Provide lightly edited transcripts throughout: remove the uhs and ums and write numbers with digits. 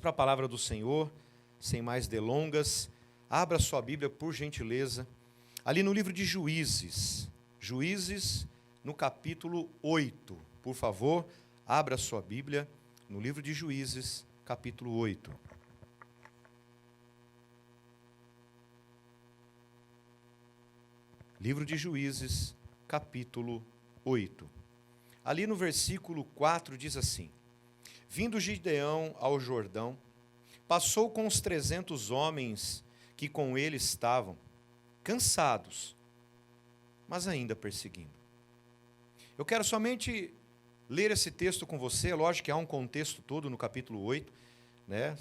Para a palavra do Senhor, sem mais delongas, abra sua Bíblia, por gentileza, ali no livro de Juízes, no capítulo 8, por favor, abra sua Bíblia, no livro de Juízes, capítulo 8. Livro de Juízes, capítulo 8. Ali no versículo 4 diz assim: Vindo Gideão ao Jordão, passou com os 300 homens que com ele estavam, cansados, mas ainda perseguindo. Eu quero somente ler esse texto com você. Lógico que há um contexto todo no capítulo 8, né?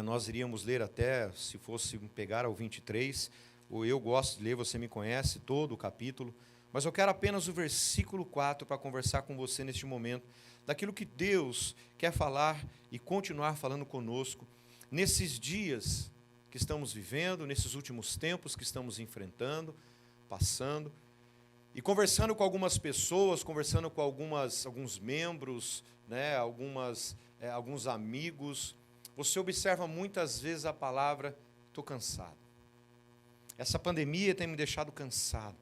Nós iríamos ler até, se fosse pegar ao 23, ou eu gosto de ler, você me conhece, todo o capítulo, mas eu quero apenas o versículo 4 para conversar com você neste momento, daquilo que Deus quer falar e continuar falando conosco, nesses dias que estamos vivendo, nesses últimos tempos que estamos enfrentando, passando, e conversando com algumas pessoas, conversando com alguns membros, né, alguns amigos, você observa muitas vezes a palavra, estou cansado. Essa pandemia tem me deixado cansado.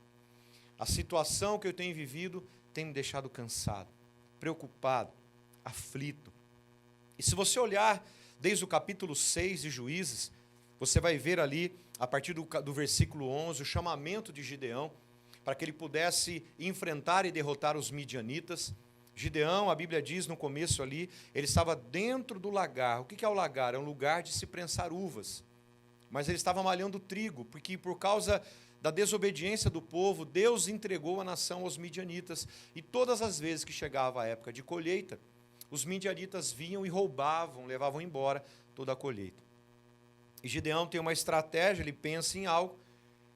A situação que eu tenho vivido tem me deixado cansado, preocupado, aflito. E se você olhar desde o capítulo 6 de Juízes, você vai ver ali, a partir do versículo 11, o chamamento de Gideão, para que ele pudesse enfrentar e derrotar os midianitas. Gideão, a Bíblia diz no começo ali, ele estava dentro do lagar. O que é o lagar? É um lugar de se prensar uvas. Mas ele estava malhando trigo, porque por causa da desobediência do povo, Deus entregou a nação aos midianitas. E todas as vezes que chegava a época de colheita, os midianitas vinham e roubavam, levavam embora toda a colheita. E Gideão tem uma estratégia, ele pensa em algo,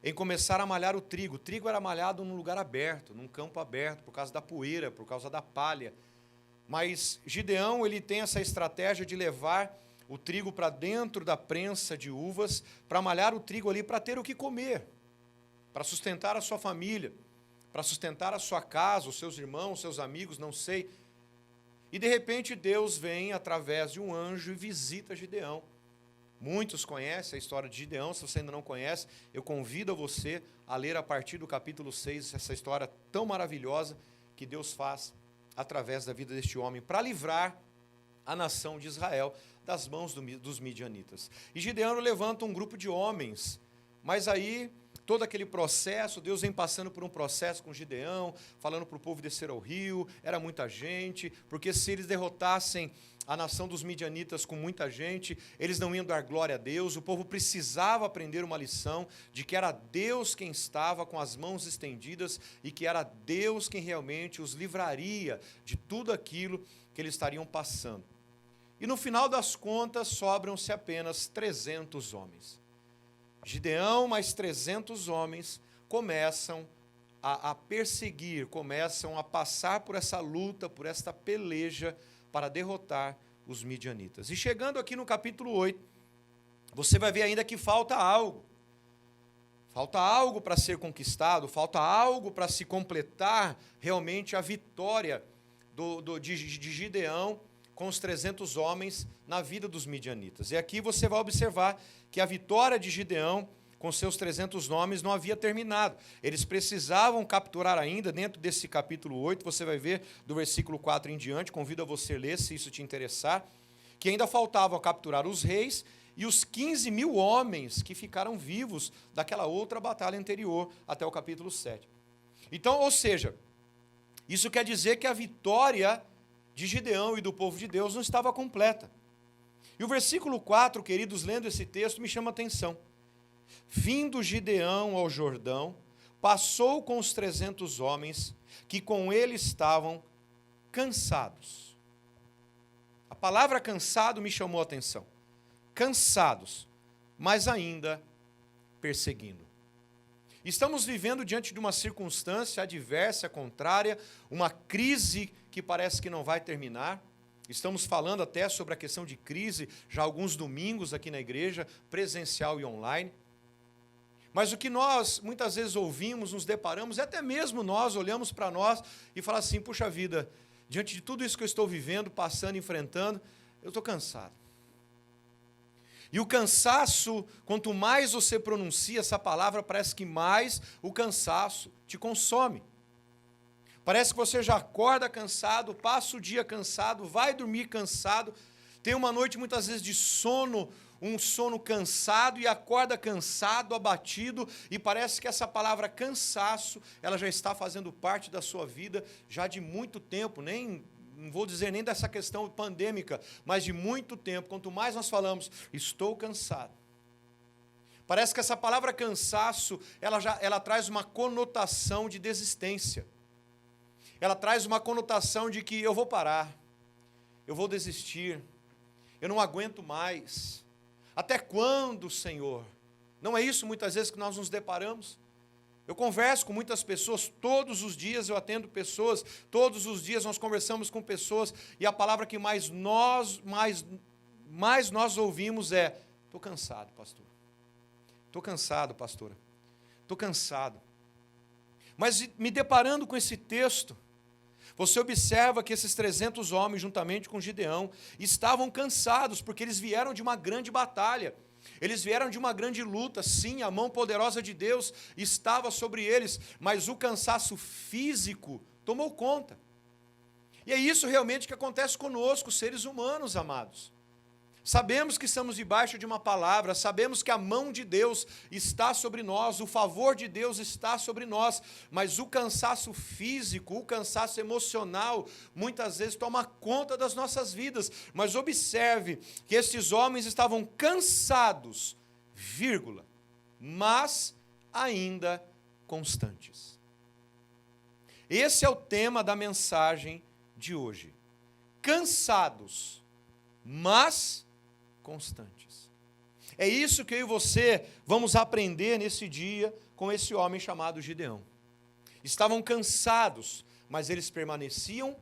em começar a malhar o trigo. O trigo era malhado num lugar aberto, num campo aberto, por causa da poeira, por causa da palha. Mas Gideão, ele tem essa estratégia de levar o trigo para dentro da prensa de uvas, para malhar o trigo ali, para ter o que comer, para sustentar a sua família, para sustentar a sua casa, os seus irmãos, os seus amigos, não sei. E de repente Deus vem através de um anjo e visita Gideão. Muitos conhecem a história de Gideão. Se você ainda não conhece, eu convido você a ler a partir do capítulo 6, essa história tão maravilhosa que Deus faz através da vida deste homem, para livrar a nação de Israel das mãos dos midianitas. E Gideão levanta um grupo de homens, mas aí todo aquele processo, Deus vem passando por um processo com Gideão, falando para o povo descer ao rio, era muita gente, porque se eles derrotassem a nação dos midianitas com muita gente, eles não iam dar glória a Deus. O povo precisava aprender uma lição de que era Deus quem estava com as mãos estendidas e que era Deus quem realmente os livraria de tudo aquilo que eles estariam passando. E no final das contas, sobram-se apenas 300 homens. Gideão mais 300 homens começam a perseguir, começam a passar por essa luta, por esta peleja, para derrotar os midianitas. E chegando aqui no capítulo 8, você vai ver ainda que falta algo. Falta algo para ser conquistado, falta algo para se completar realmente a vitória de Gideão com os 300 homens na vida dos midianitas. E aqui você vai observar que a vitória de Gideão com seus 300 nomes não havia terminado. Eles precisavam capturar ainda, dentro desse capítulo 8, você vai ver do versículo 4 em diante, convido a você ler, se isso te interessar, que ainda faltavam capturar os reis e os 15 mil homens que ficaram vivos daquela outra batalha anterior, até o capítulo 7. Então, ou seja, isso quer dizer que a vitória de Gideão e do povo de Deus não estava completa. E o versículo 4, queridos, lendo esse texto, me chama a atenção. Vindo Gideão ao Jordão, passou com os 300 homens que com ele estavam cansados. A palavra cansado me chamou a atenção. Cansados, mas ainda perseguindo. Estamos vivendo diante de uma circunstância adversa, contrária, uma crise que parece que não vai terminar. Estamos falando até sobre a questão de crise, já há alguns domingos aqui na igreja, presencial e online. Mas o que nós muitas vezes ouvimos, nos deparamos, e até mesmo nós olhamos para nós e falamos assim, puxa vida, diante de tudo isso que eu estou vivendo, passando, enfrentando, eu estou cansado. E o cansaço, quanto mais você pronuncia essa palavra, parece que mais o cansaço te consome. Parece que você já acorda cansado, passa o dia cansado, vai dormir cansado, tem uma noite muitas vezes de sono, um sono cansado e acorda cansado, abatido, e parece que essa palavra cansaço, ela já está fazendo parte da sua vida já de muito tempo, não vou dizer nem dessa questão pandêmica, mas de muito tempo. Quanto mais nós falamos, estou cansado. Parece que essa palavra cansaço, ela traz uma conotação de desistência. Ela traz uma conotação de que eu vou parar, eu vou desistir, eu não aguento mais. Até quando, Senhor? Não é isso muitas vezes que nós nos deparamos? Eu converso com muitas pessoas, todos os dias eu atendo pessoas, todos os dias nós conversamos com pessoas, e a palavra que mais nós ouvimos é: estou cansado, pastor. Estou cansado, pastora. Estou cansado. Mas me deparando com esse texto, você observa que esses 300 homens, juntamente com Gideão, estavam cansados, porque eles vieram de uma grande batalha. Eles vieram de uma grande luta, sim, a mão poderosa de Deus estava sobre eles, mas o cansaço físico tomou conta. E é isso realmente que acontece conosco, seres humanos, amados. Sabemos que estamos debaixo de uma palavra, sabemos que a mão de Deus está sobre nós, o favor de Deus está sobre nós, mas o cansaço físico, o cansaço emocional, muitas vezes toma conta das nossas vidas. Mas observe que estes homens estavam cansados, mas ainda constantes. Esse é o tema da mensagem de hoje. Cansados, mas constantes. É isso que eu e você vamos aprender nesse dia com esse homem chamado Gideão. Estavam cansados, mas eles permaneciam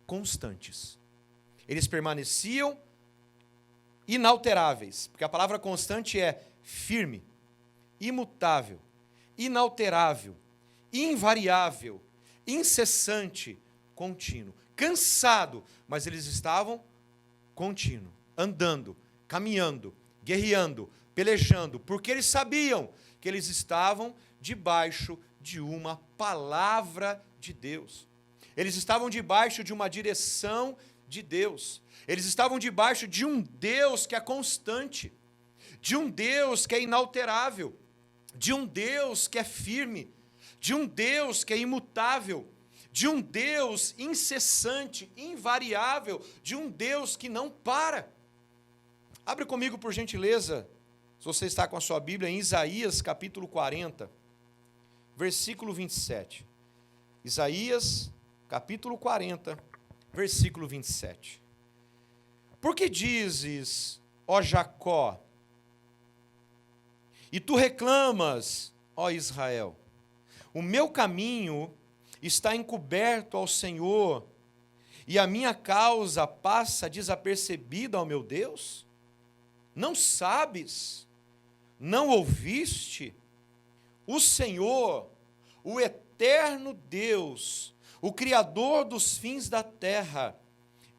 constantes. Eles permaneciam inalteráveis, porque a palavra constante é firme, imutável, inalterável, invariável, incessante, contínuo. Cansado, mas eles estavam contínuo, andando, caminhando, guerreando, pelejando, porque eles sabiam que eles estavam debaixo de uma palavra de Deus. Eles estavam debaixo de uma direção de Deus. Eles estavam debaixo de um Deus que é constante, de um Deus que é inalterável, de um Deus que é firme, de um Deus que é imutável, de um Deus incessante, invariável, de um Deus que não para. Abre comigo, por gentileza, se você está com a sua Bíblia, em Isaías capítulo 40, versículo 27. Isaías capítulo 40, versículo 27. Por que dizes, ó Jacó, e tu reclamas, ó Israel, o meu caminho está encoberto ao Senhor, e a minha causa passa desapercebida ao meu Deus? Não sabes, não ouviste? O Senhor, o eterno Deus, o Criador dos fins da terra,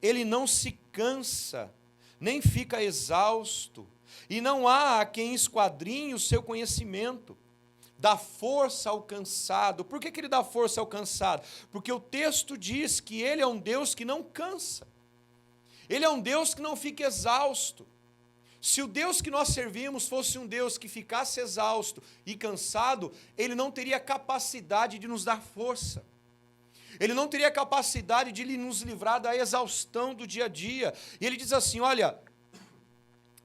Ele não se cansa, nem fica exausto, e não há a quem esquadrinhe o seu conhecimento. Dá força ao cansado. Por que Ele dá força ao cansado? Porque o texto diz que Ele é um Deus que não cansa. Ele é um Deus que não fica exausto. Se o Deus que nós servimos fosse um Deus que ficasse exausto e cansado, Ele não teria capacidade de nos dar força. Ele não teria capacidade de nos livrar da exaustão do dia a dia. E Ele diz assim, olha,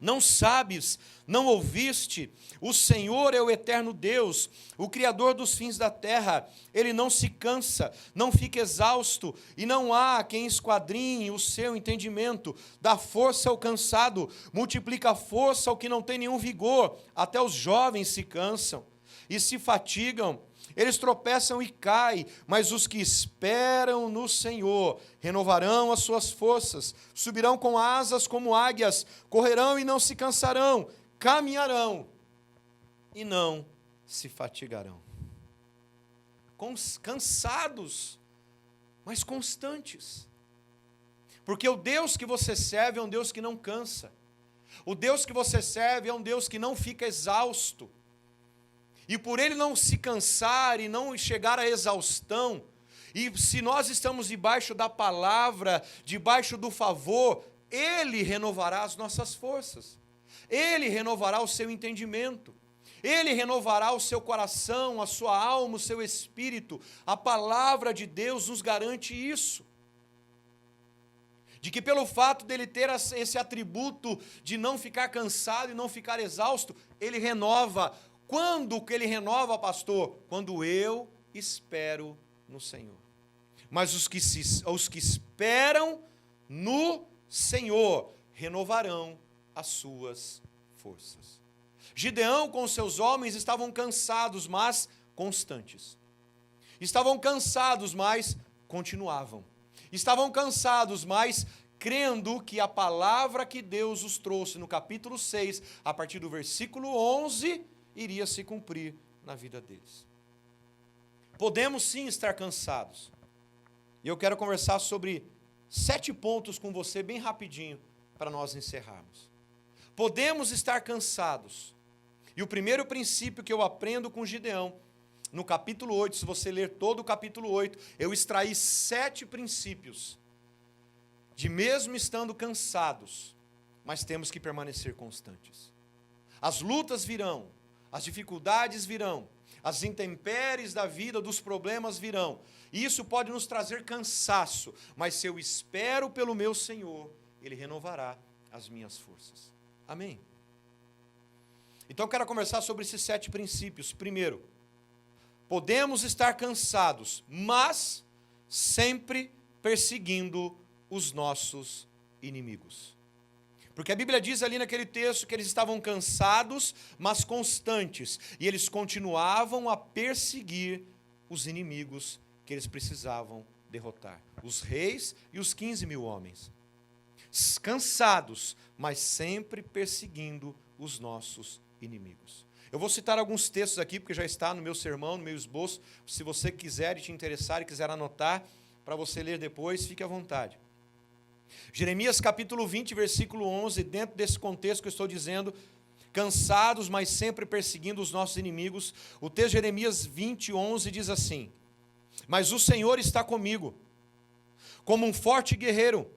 não sabes, não ouviste, o Senhor é o eterno Deus, o Criador dos fins da terra, Ele não se cansa, não fica exausto, e não há quem esquadrinhe o seu entendimento. Dá força ao cansado, multiplica a força ao que não tem nenhum vigor. Até os jovens se cansam e se fatigam, eles tropeçam e caem, mas os que esperam no Senhor renovarão as suas forças, subirão com asas como águias, correrão e não se cansarão, caminharão e não se fatigarão. Cansados, mas constantes. Porque o Deus que você serve é um Deus que não cansa. O Deus que você serve é um Deus que não fica exausto. E por ele não se cansar e não chegar à exaustão, e se nós estamos debaixo da palavra, debaixo do favor, ele renovará as nossas forças. Ele renovará o seu entendimento. Ele renovará o seu coração, a sua alma, o seu espírito. A palavra de Deus nos garante isso. De que pelo fato dele ter esse atributo de não ficar cansado e não ficar exausto, ele renova. Quando que ele renova, pastor? Quando eu espero no Senhor. Mas os que esperam no Senhor renovarão as suas forças. Gideão com seus homens estavam cansados, mas constantes. Estavam cansados, mas continuavam. Estavam cansados, mas crendo que a palavra que Deus os trouxe no capítulo 6, a partir do versículo 11, iria se cumprir na vida deles. Podemos sim estar cansados. E eu quero conversar sobre 7 pontos com você, bem rapidinho, para nós encerrarmos. Podemos estar cansados. E o primeiro princípio que eu aprendo com Gideão, no capítulo 8, se você ler todo o capítulo 8, eu extraí 7 princípios, de mesmo estando cansados, mas temos que permanecer constantes. As lutas virão, as dificuldades virão, as intempéries da vida, dos problemas virão, e isso pode nos trazer cansaço, mas se eu espero pelo meu Senhor, Ele renovará as minhas forças. Amém? Então eu quero conversar sobre esses 7 princípios. Primeiro, podemos estar cansados, mas sempre perseguindo os nossos inimigos. Porque a Bíblia diz ali naquele texto que eles estavam cansados, mas constantes, e eles continuavam a perseguir os inimigos que eles precisavam derrotar, os reis e os 15 mil homens. Cansados, mas sempre perseguindo os nossos inimigos. Eu vou citar alguns textos aqui, porque já está no meu sermão, no meu esboço. Se você quiser e te interessar e quiser anotar, para você ler depois, fique à vontade. Jeremias capítulo 20, versículo 11, dentro desse contexto que eu estou dizendo, cansados, mas sempre perseguindo os nossos inimigos, o texto de Jeremias 20, 11 diz assim: mas o Senhor está comigo, como um forte guerreiro,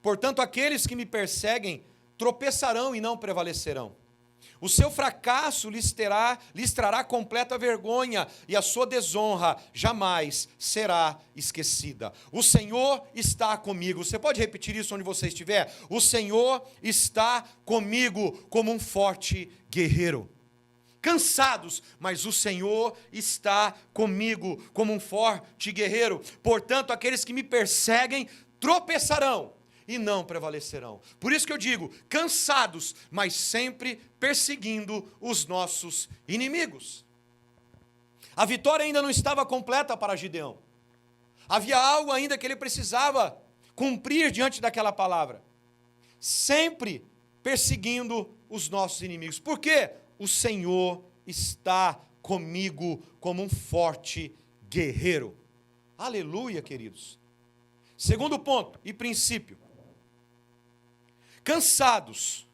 portanto aqueles que me perseguem tropeçarão e não prevalecerão. O seu fracasso lhes trará completa vergonha, e a sua desonra jamais será esquecida. O Senhor está comigo. Você pode repetir isso onde você estiver? O Senhor está comigo como um forte guerreiro. Cansados, mas o Senhor está comigo como um forte guerreiro. Portanto, aqueles que me perseguem tropeçarão e não prevalecerão. Por isso que eu digo, cansados, mas sempre perseguindo os nossos inimigos. A vitória ainda não estava completa para Gideão. Havia algo ainda que ele precisava cumprir diante daquela palavra. Sempre perseguindo os nossos inimigos. Por quê? O Senhor está comigo como um forte guerreiro. Aleluia, queridos. Segundo ponto e princípio. Cansados.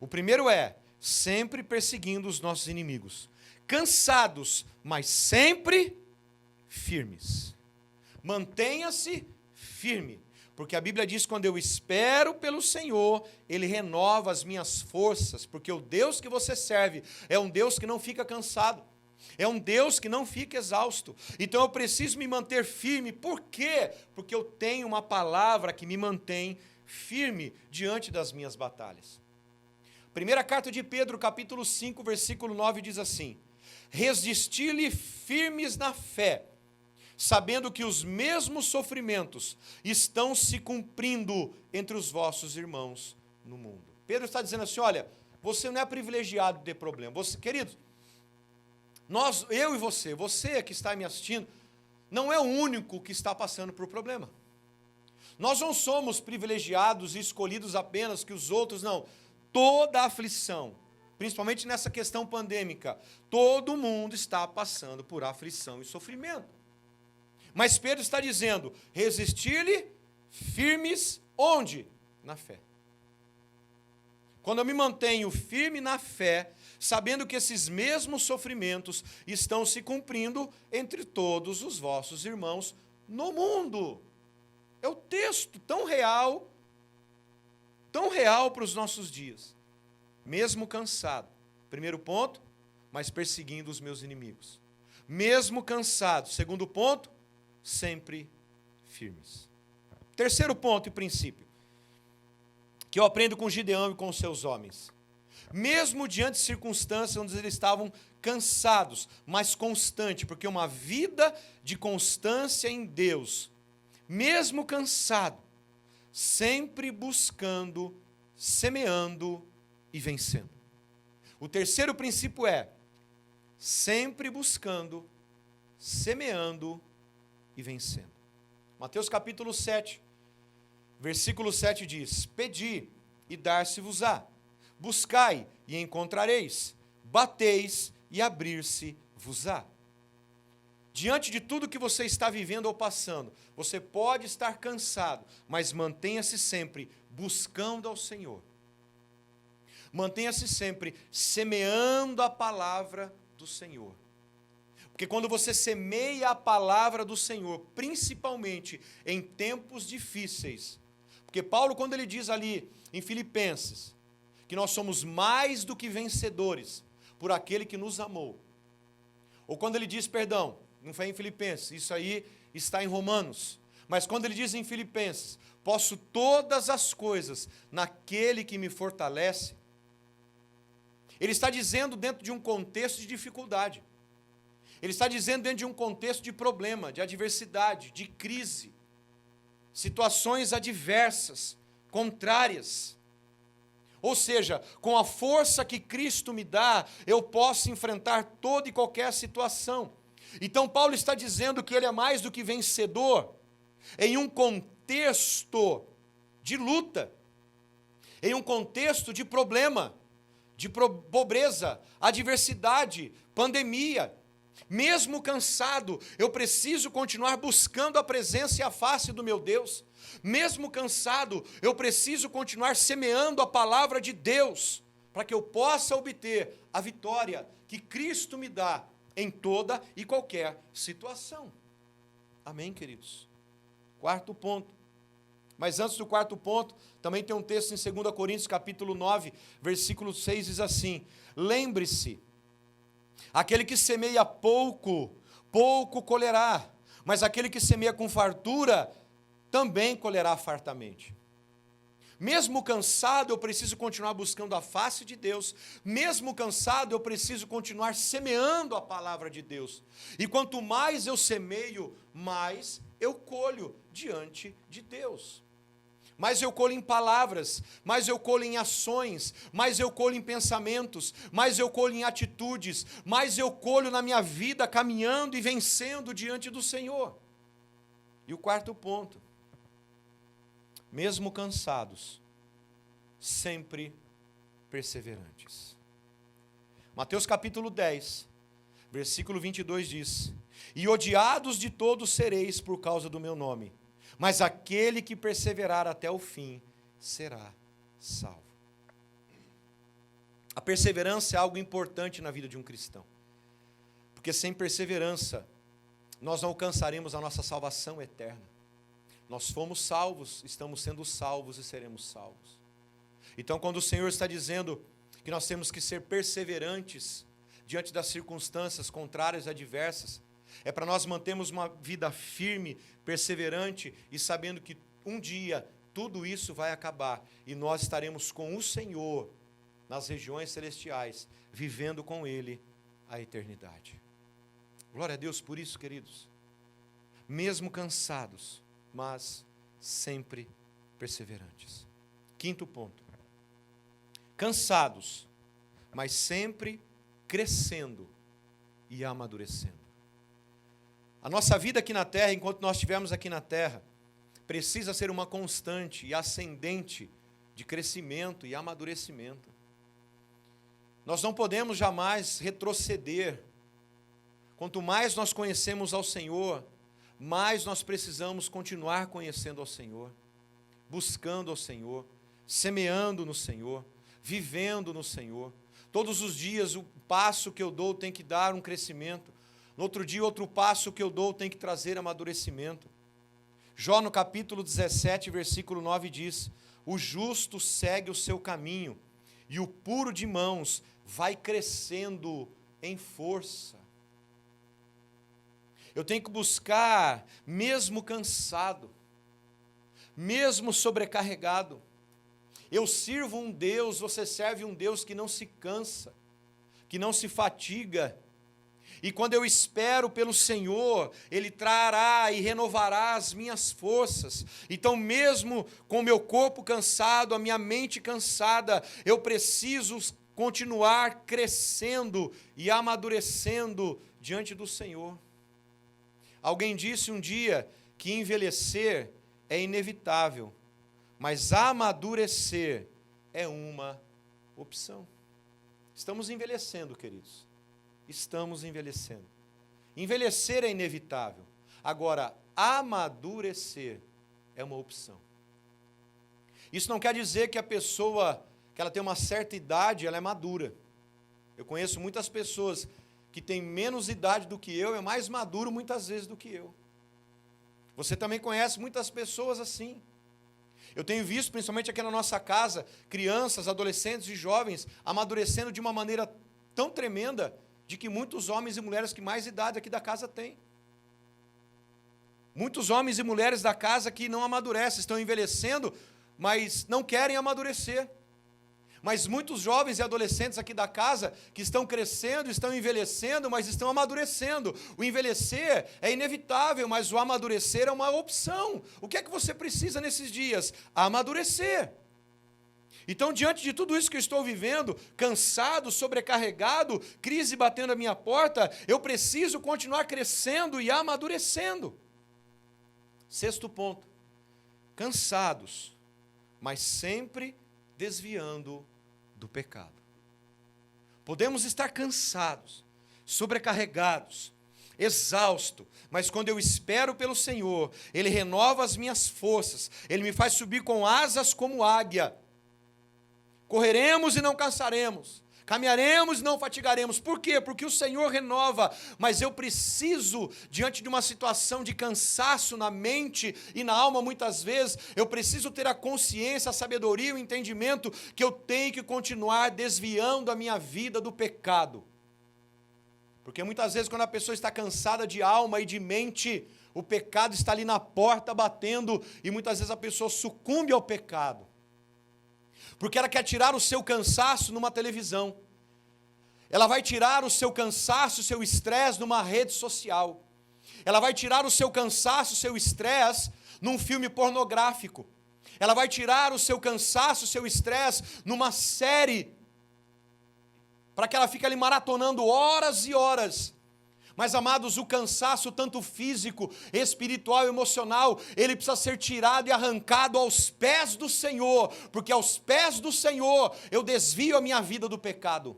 O primeiro é sempre perseguindo os nossos inimigos. Cansados, mas sempre firmes. Mantenha-se firme, porque a Bíblia diz: quando eu espero pelo Senhor, Ele renova as minhas forças, porque o Deus que você serve é um Deus que não fica cansado, é um Deus que não fica exausto. Então eu preciso me manter firme. Por quê? Porque eu tenho uma palavra que me mantém firme diante das minhas batalhas. Primeira carta de Pedro, capítulo 5, versículo 9, diz assim: resisti-lhe firmes na fé, sabendo que os mesmos sofrimentos estão se cumprindo entre os vossos irmãos no mundo. Pedro está dizendo assim: olha, você não é privilegiado de ter problema. Queridos, eu e você que está me assistindo, não é o único que está passando por problema. Nós não somos privilegiados e escolhidos apenas que os outros, não. Toda aflição, principalmente nessa questão pandêmica, todo mundo está passando por aflição e sofrimento. Mas Pedro está dizendo: resistir-lhe firmes onde? Na fé. quando eu me mantenho firme na fé, sabendo que esses mesmos sofrimentos estão se cumprindo entre todos os vossos irmãos no mundo. É o texto tão real para os nossos dias. Mesmo cansado, primeiro ponto, mas perseguindo os meus inimigos. Mesmo cansado, segundo ponto, sempre firmes. Terceiro ponto e princípio, que eu aprendo com Gideão e com os seus homens. Mesmo diante de circunstâncias onde eles estavam cansados, mas constante, porque uma vida de constância em Deus, mesmo cansado, sempre buscando, semeando e vencendo. O terceiro princípio é sempre buscando, semeando e vencendo. Mateus capítulo 7, versículo 7 diz: Pedi e dar-se-vos-á, buscai e encontrareis, bateis e abrir-se-vos-á. Diante de tudo que você está vivendo ou passando, você pode estar cansado, mas mantenha-se sempre buscando ao Senhor. Mantenha-se sempre semeando a palavra do Senhor. Porque quando você semeia a palavra do Senhor, principalmente em tempos difíceis, porque Paulo, quando ele diz ali em Filipenses, que nós somos mais do que vencedores por aquele que nos amou, ou quando ele diz, perdão, não foi em Filipenses, isso aí está em Romanos, mas quando ele diz em Filipenses, posso todas as coisas naquele que me fortalece, ele está dizendo dentro de um contexto de dificuldade, ele está dizendo dentro de um contexto de problema, de adversidade, de crise, situações adversas, contrárias. Ou seja, com a força que Cristo me dá, eu posso enfrentar toda e qualquer situação. Então Paulo está dizendo que ele é mais do que vencedor em um contexto de luta, em um contexto de problema, de pobreza, adversidade, pandemia. Mesmo cansado, eu preciso continuar buscando a presença e a face do meu Deus. Mesmo cansado, eu preciso continuar semeando a palavra de Deus, para que eu possa obter a vitória que Cristo me dá em toda e qualquer situação. Amém, queridos? Quarto ponto. Mas antes do quarto ponto, também tem um texto em 2 Coríntios, capítulo 9, versículo 6, diz assim: lembre-se, aquele que semeia pouco, pouco colherá, mas aquele que semeia com fartura, também colherá fartamente. Mesmo cansado, eu preciso continuar buscando a face de Deus. Mesmo cansado, eu preciso continuar semeando a palavra de Deus. E quanto mais eu semeio, mais eu colho diante de Deus. Mais eu colho em palavras, mais eu colho em ações, mais eu colho em pensamentos, mais eu colho em atitudes, mais eu colho na minha vida caminhando e vencendo diante do Senhor. E o quarto ponto: mesmo cansados, sempre perseverantes. Mateus capítulo 10, versículo 22 diz: e odiados de todos sereis por causa do meu nome, mas aquele que perseverar até o fim será salvo. A perseverança é algo importante na vida de um cristão, porque sem perseverança nós não alcançaremos a nossa salvação eterna. Nós fomos salvos, estamos sendo salvos e seremos salvos. Então, quando o Senhor está dizendo que nós temos que ser perseverantes diante das circunstâncias contrárias e adversas, é para nós mantermos uma vida firme, perseverante e sabendo que um dia tudo isso vai acabar e nós estaremos com o Senhor nas regiões celestiais, vivendo com Ele a eternidade. Glória a Deus por isso, queridos. Mesmo cansados, mas sempre perseverantes. Quinto ponto: cansados, mas sempre crescendo e amadurecendo. A nossa vida aqui na terra, enquanto nós estivermos aqui na terra, precisa ser uma constante e ascendente de crescimento e amadurecimento. Nós não podemos jamais retroceder. Quanto mais nós conhecemos ao Senhor, mais nós precisamos continuar conhecendo ao Senhor, buscando ao Senhor, semeando no Senhor, vivendo no Senhor. Todos os dias, o passo que eu dou tem que dar um crescimento. No outro dia, outro passo que eu dou tem que trazer amadurecimento. Jó, no capítulo 17, versículo 9, diz: o justo segue o seu caminho, e o puro de mãos vai crescendo em força. Eu tenho que buscar, mesmo cansado, mesmo sobrecarregado. Eu sirvo um Deus, você serve um Deus que não se cansa, que não se fatiga. E quando eu espero pelo Senhor, Ele trará e renovará as minhas forças. Então, mesmo com o meu corpo cansado, a minha mente cansada, eu preciso continuar crescendo e amadurecendo diante do Senhor. Alguém disse um dia que envelhecer é inevitável, mas amadurecer é uma opção. Estamos envelhecendo, queridos. Estamos envelhecendo. Envelhecer é inevitável. Agora, amadurecer é uma opção. Isso não quer dizer que a pessoa, que ela tem uma certa idade, ela é madura. Eu conheço muitas pessoas que têm menos idade do que eu, é mais maduro muitas vezes do que eu. Você também conhece muitas pessoas assim. Eu tenho visto, principalmente aqui na nossa casa, crianças, adolescentes e jovens amadurecendo de uma maneira tão tremenda, de que muitos homens e mulheres que mais idade aqui da casa têm. Muitos homens e mulheres da casa que não amadurecem, estão envelhecendo, mas não querem amadurecer. Mas muitos jovens e adolescentes aqui da casa que estão crescendo, estão envelhecendo, mas estão amadurecendo. O envelhecer é inevitável, mas o amadurecer é uma opção. O que é que você precisa nesses dias? Amadurecer. Então, diante de tudo isso que eu estou vivendo, cansado, sobrecarregado, crise batendo a minha porta, eu preciso continuar crescendo e amadurecendo. Sexto ponto, cansados, mas sempre desviando do pecado. Podemos estar cansados, sobrecarregados, exausto, mas quando eu espero pelo Senhor, Ele renova as minhas forças, Ele me faz subir com asas como águia. Correremos e não cansaremos, caminharemos e não fatigaremos. Por quê? Porque o Senhor renova, mas eu preciso, diante de uma situação de cansaço na mente e na alma, muitas vezes, eu preciso ter a consciência, a sabedoria, o entendimento que eu tenho que continuar desviando a minha vida do pecado. Porque muitas vezes, quando a pessoa está cansada de alma e de mente, o pecado está ali na porta batendo, e muitas vezes a pessoa sucumbe ao pecado. Porque ela quer tirar o seu cansaço numa televisão. Ela vai tirar o seu cansaço, o seu estresse numa rede social. Ela vai tirar o seu cansaço, o seu estresse num filme pornográfico. Ela vai tirar o seu cansaço, o seu estresse numa série, para que ela fique ali maratonando horas e horas. Mas, amados, o cansaço, tanto físico, espiritual, emocional, ele precisa ser tirado e arrancado aos pés do Senhor, porque aos pés do Senhor eu desvio a minha vida do pecado.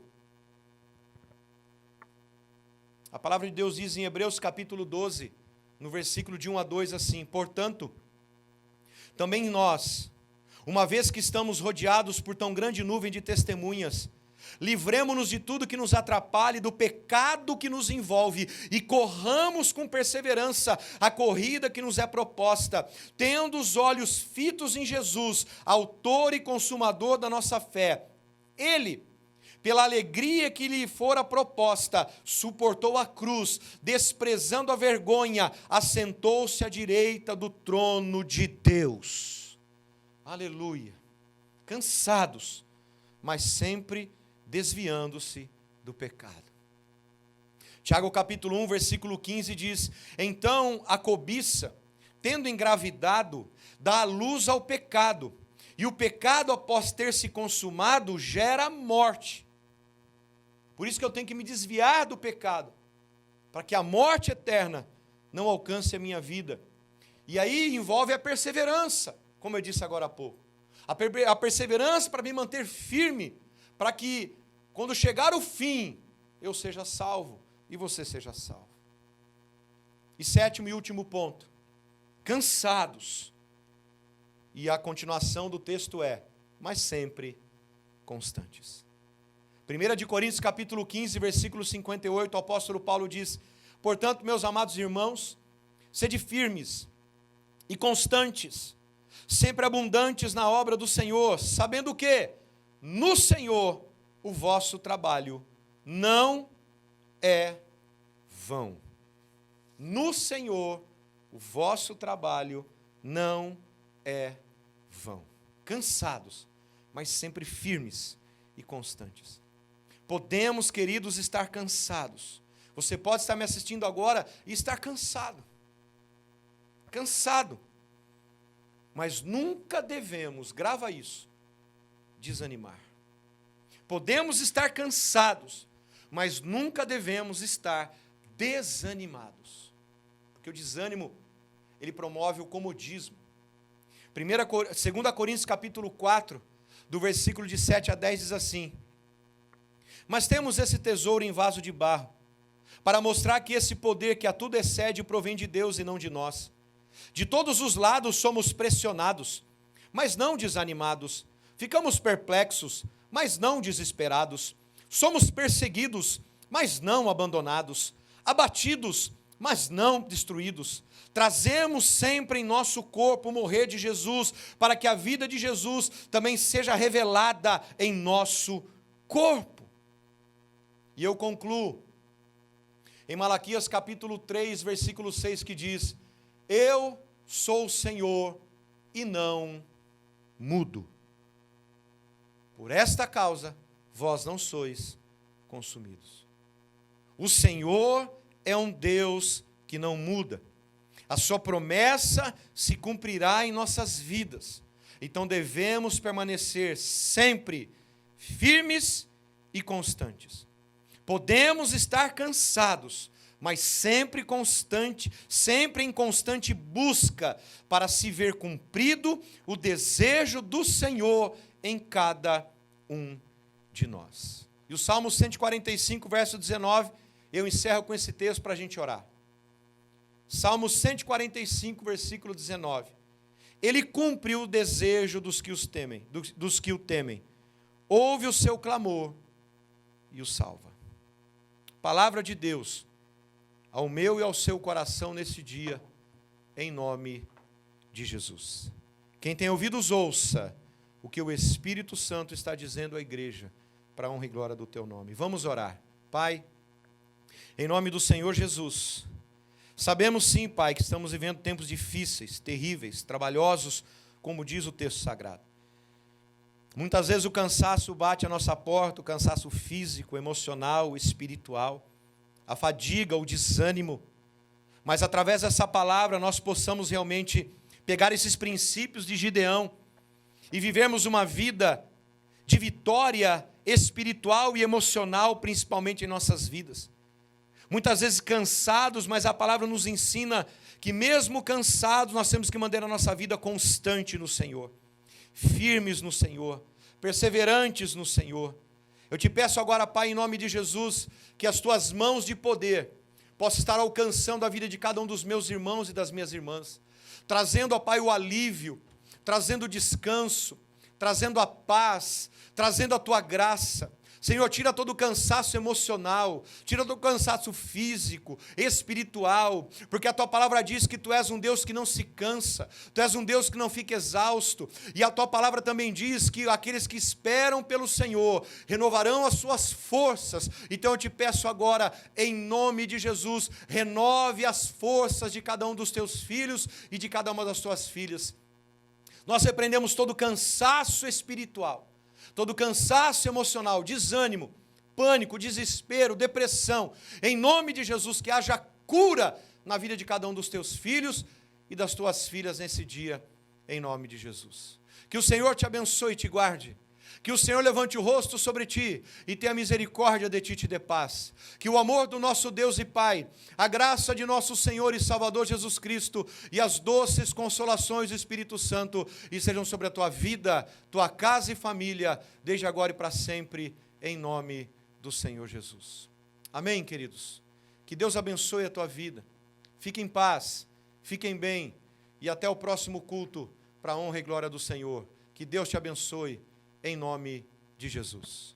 A palavra de Deus diz em Hebreus capítulo 12, no versículo de 1 a 2, assim: portanto, também nós, uma vez que estamos rodeados por tão grande nuvem de testemunhas, livremo-nos de tudo que nos atrapalhe, do pecado que nos envolve, e corramos com perseverança a corrida que nos é proposta, tendo os olhos fitos em Jesus, autor e consumador da nossa fé. Ele, pela alegria que lhe fora proposta, suportou a cruz, desprezando a vergonha, assentou-se à direita do trono de Deus. Aleluia. Cansados, mas sempre desviando-se do pecado. Tiago capítulo 1, versículo 15 diz: então a cobiça, tendo engravidado, dá a luz ao pecado, e o pecado, após ter se consumado, gera morte. Por isso que eu tenho que me desviar do pecado, para que a morte eterna não alcance a minha vida. E aí envolve a perseverança, como eu disse agora há pouco. A perseverança para me manter firme, para que quando chegar o fim, eu seja salvo e você seja salvo. E sétimo e último ponto, cansados. E a continuação do texto é: mas sempre constantes. 1 de Coríntios capítulo 15, versículo 58, o apóstolo Paulo diz: portanto, meus amados irmãos, sede firmes e constantes, sempre abundantes na obra do Senhor, sabendo que no Senhor o vosso trabalho não é vão. No Senhor o vosso trabalho não é vão. Cansados, mas sempre firmes e constantes. Podemos, queridos, estar cansados. Você pode estar me assistindo agora e estar cansado. Cansado. Mas nunca devemos, grava isso, desanimar. Podemos estar cansados, mas nunca devemos estar desanimados. Porque o desânimo, ele promove o comodismo. 2 Coríntios capítulo 4, do versículo de 7 a 10 diz assim: mas temos esse tesouro em vaso de barro, para mostrar que esse poder que a tudo excede provém de Deus e não de nós. De todos os lados somos pressionados, mas não desanimados. Ficamos perplexos, mas não desesperados. Somos perseguidos, mas não abandonados. Abatidos, mas não destruídos. Trazemos sempre em nosso corpo o morrer de Jesus, para que a vida de Jesus também seja revelada em nosso corpo. E eu concluo em Malaquias capítulo 3, versículo 6, que diz: eu sou o Senhor e não mudo. Por esta causa, vós não sois consumidos. O Senhor é um Deus que não muda. A sua promessa se cumprirá em nossas vidas. Então devemos permanecer sempre firmes e constantes. Podemos estar cansados, mas sempre em constante busca para se ver cumprido o desejo do Senhor em cada um de nós. E o Salmo 145, verso 19, eu encerro com esse texto para a gente orar. Salmo 145, versículo 19. Ele cumpre o desejo dos que o temem. Ouve o seu clamor e o salva. Palavra de Deus ao meu e ao seu coração nesse dia, em nome de Jesus. Quem tem ouvidos, ouça o que o Espírito Santo está dizendo à igreja, para a honra e glória do teu nome. Vamos orar. Pai, em nome do Senhor Jesus, sabemos sim, Pai, que estamos vivendo tempos difíceis, terríveis, trabalhosos, como diz o texto sagrado. Muitas vezes o cansaço bate à nossa porta, o cansaço físico, emocional, espiritual, a fadiga, o desânimo. Mas através dessa palavra nós possamos realmente pegar esses princípios de Gideão e vivermos uma vida de vitória espiritual e emocional, principalmente em nossas vidas. Muitas vezes cansados, mas a palavra nos ensina que mesmo cansados nós temos que manter a nossa vida constante no Senhor. Firmes no Senhor, perseverantes no Senhor. Eu te peço agora, Pai, em nome de Jesus, que as tuas mãos de poder possam estar alcançando a vida de cada um dos meus irmãos e das minhas irmãs, trazendo, ó Pai, o alívio, trazendo o descanso, trazendo a paz, trazendo a tua graça. Senhor, tira todo o cansaço emocional, tira todo o cansaço físico, espiritual, porque a tua palavra diz que tu és um Deus que não se cansa, tu és um Deus que não fica exausto, e a tua palavra também diz que aqueles que esperam pelo Senhor renovarão as suas forças. Então eu te peço agora, em nome de Jesus, renove as forças de cada um dos teus filhos e de cada uma das tuas filhas. Nós repreendemos todo cansaço espiritual, todo cansaço emocional, desânimo, pânico, desespero, depressão. Em nome de Jesus, que haja cura na vida de cada um dos teus filhos e das tuas filhas nesse dia, em nome de Jesus. Que o Senhor te abençoe e te guarde. Que o Senhor levante o rosto sobre ti e tenha misericórdia de ti e te dê paz. Que o amor do nosso Deus e Pai, a graça de nosso Senhor e Salvador Jesus Cristo e as doces consolações do Espírito Santo estejam sobre a tua vida, tua casa e família, desde agora e para sempre, em nome do Senhor Jesus. Amém, queridos? Que Deus abençoe a tua vida. Fiquem em paz, fiquem bem e até o próximo culto, para a honra e glória do Senhor. Que Deus te abençoe. Em nome de de Jesus.